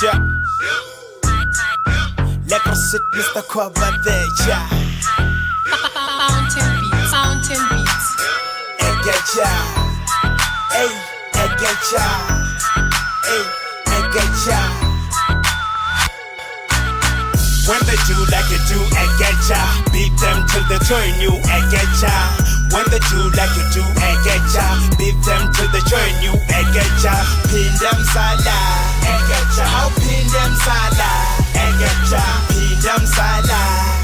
Yeah. Lekker zit Mr. Kwabadeja. Fountain beats. Egeja. Ey, Egeja. Ey, Egeja. When they do like you do, Egeja. Beat them till they join you, Egeja. When they do like you do, Egeja. Beat them till they join you, Egeja. Pin them sala, Egeja. I'll pin them sala, Egeja. Pin them sala,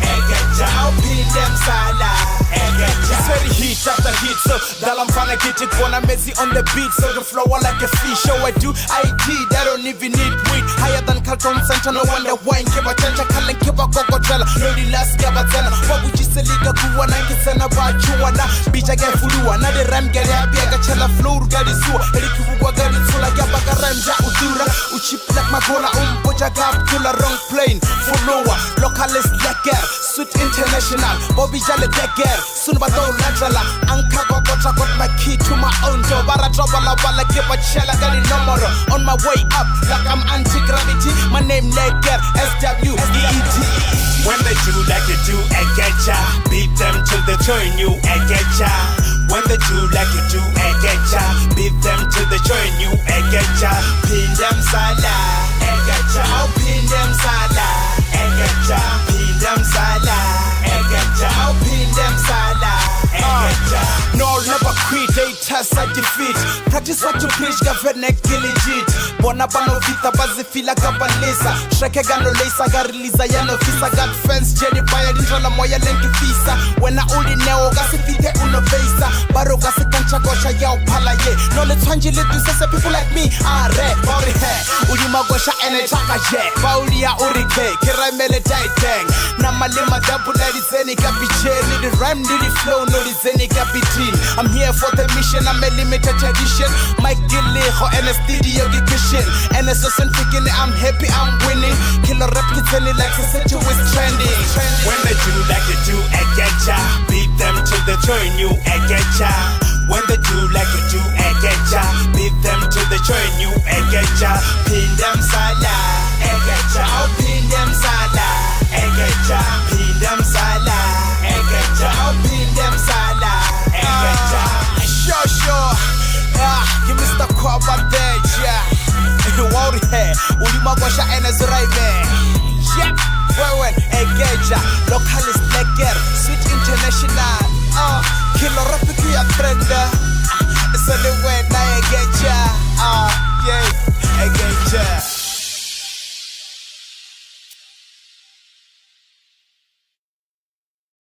Egeja. I'll pin them sala, Egeja. It's very heat after heat, so that I'm finna get it when I'm busy on the beat, so the flow like a fish. So I do ID, that don't even need weed. Higher than Carlton Center, no wonder wine. Kiba Chencha, Kalan Kiba Cocotrella. No the last Gabatella. What would you say, Liga Kuwa, Nankisana Bachuana? Beach again, Fudua, another ram get happy. I got Chella floor, Gadisua, Erikuwa Gadisula, Gabaga Ranja, Udura, Uchip like Magola, Boja Gap, Kula, wrong plane, Fuloa, localist Lecker, Suit International, Bobby Jale Decker, Sunbato Lajala, Anka Gokota got my key to my own door, Bara Jobala, Bala, Kiba Chella, got it number on my way up, like I'm anti-gravity, my name Lecker, SWEET. When they do like you do, Egeja. Beat them till they join you, Egeja. When they do like you do, Egeja. Beat them till they join you, Egeja. Pin them sala, Egeja. I'll pin them sala, Egeja. Pin them sala, Egeja. I'll pin them sala, Egeja. No, never quit, they test I defeat. Practice what you preach, Gavene legit. Bonabano vita bazi fila kabalesa. Shreke gano lesa gariliza yano visa. Got fence Jenny Bayer introla moya lenki visa. When I only neo gasi fite uno visa. Baro gasi kancha gosha yao pala ye. No le twanji le do say people like me are bauri he. Ulima gosha ene chaka ye. Baulia urike kira mele dai dang. Na malima double lady zeni kapiche. Need the rhyme, need the flow, no the zeni kapitin. I'm here for the mission, I'm a limited edition. Mike Gilly, ho and a studio kitchen. And it's just thinking I'm happy, I'm winning. Killer rap kitchen like I said you is trending. When they do like you do, Egeja. Beat them till they join you, Egeja. When they do like you do, Egeja. Beat them till they join you, Egeja. Pin them sala, Egeja. I'll pin them sala, Egeja. Pin them sala, Egeja. I'll pin them sala, Egeja. Sure. You Mr. Kwabadeja. You want it, Ulima Gosha and Azraibe. Yep, well, Egeja. Localist Lecker, Sweet International. Killer Rapiki a trender. It's only when I Egeja. Yeah, Egeja.